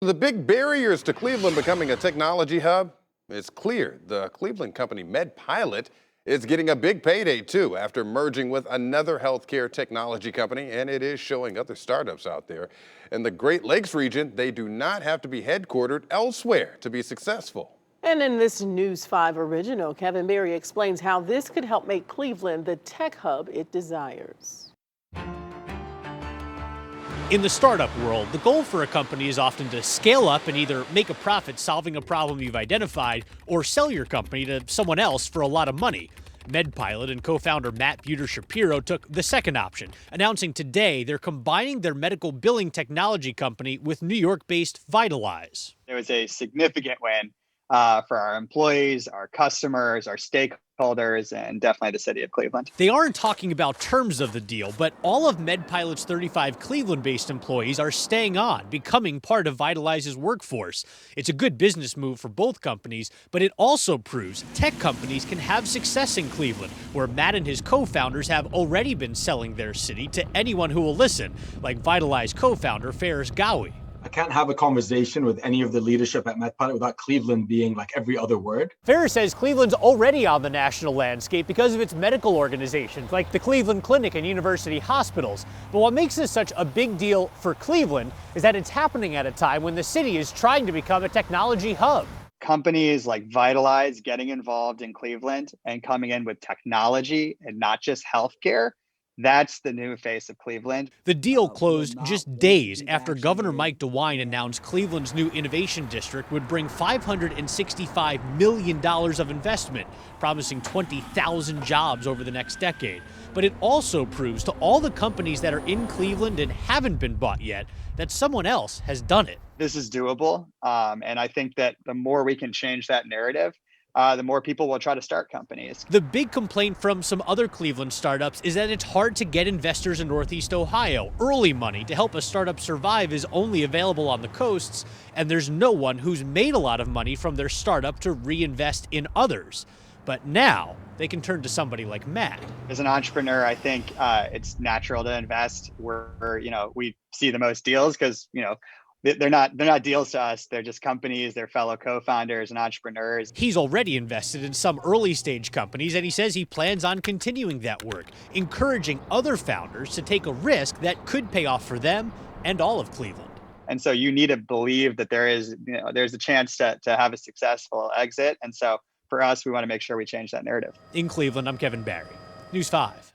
The big barriers to Cleveland becoming a technology hub, it's clear the Cleveland company MedPilot is getting a big payday too after merging with another healthcare technology company, and it is showing other startups out there. In the Great Lakes region, they do not have to be headquartered elsewhere to be successful. And in this News 5 original, Kevin Berry explains how this could help make Cleveland the tech hub it desires. In the startup world, the goal for a company is often to scale up and either make a profit solving a problem you've identified or sell your company to someone else for a lot of money. MedPilot and co-founder Matt Shapiro took the second option, announcing today they're combining their medical billing technology company with New York-based Vytalize. It was a significant win for our employees, our customers, our stakeholders, and definitely the city of Cleveland. They aren't talking about terms of the deal, but all of MedPilot's 35 Cleveland-based employees are staying on, becoming part of Vytalize's workforce. It's a good business move for both companies, but it also proves tech companies can have success in Cleveland, where Matt and his co-founders have already been selling their city to anyone who will listen, like Vytalize co-founder Ferris Gowie. I can't have a conversation with any of the leadership at MedPilot without Cleveland being like every other word. Ferris says Cleveland's already on the national landscape because of its medical organizations like the Cleveland Clinic and university hospitals. But what makes this such a big deal for Cleveland is that it's happening at a time when the city is trying to become a technology hub. Companies like Vytalize getting involved in Cleveland and coming in with technology and not just healthcare. That's the new face of Cleveland. The deal closed just days after Governor Mike DeWine announced Cleveland's new innovation district would bring $565 million of investment, promising 20,000 jobs over the next decade. But it also proves to all the companies that are in Cleveland and haven't been bought yet that someone else has done it. This is doable, and I think that the more we can change that narrative, the more people will try to start companies. The big complaint from some other Cleveland startups is that it's hard to get investors in Northeast Ohio. Early money to help a startup survive is only available on the coasts, and there's no one who's made a lot of money from their startup to reinvest in others. But now they can turn to somebody like Matt. As an entrepreneur, I think it's natural to invest where we see the most deals because they're not deals to us. They're just companies, they're fellow co-founders and entrepreneurs. He's already invested in some early stage companies, and he says he plans on continuing that work, encouraging other founders to take a risk that could pay off for them and all of Cleveland. And so you need to believe that there's a chance to have a successful exit. And so for us, we want to make sure we change that narrative. In Cleveland, I'm Kevin Barry, News 5.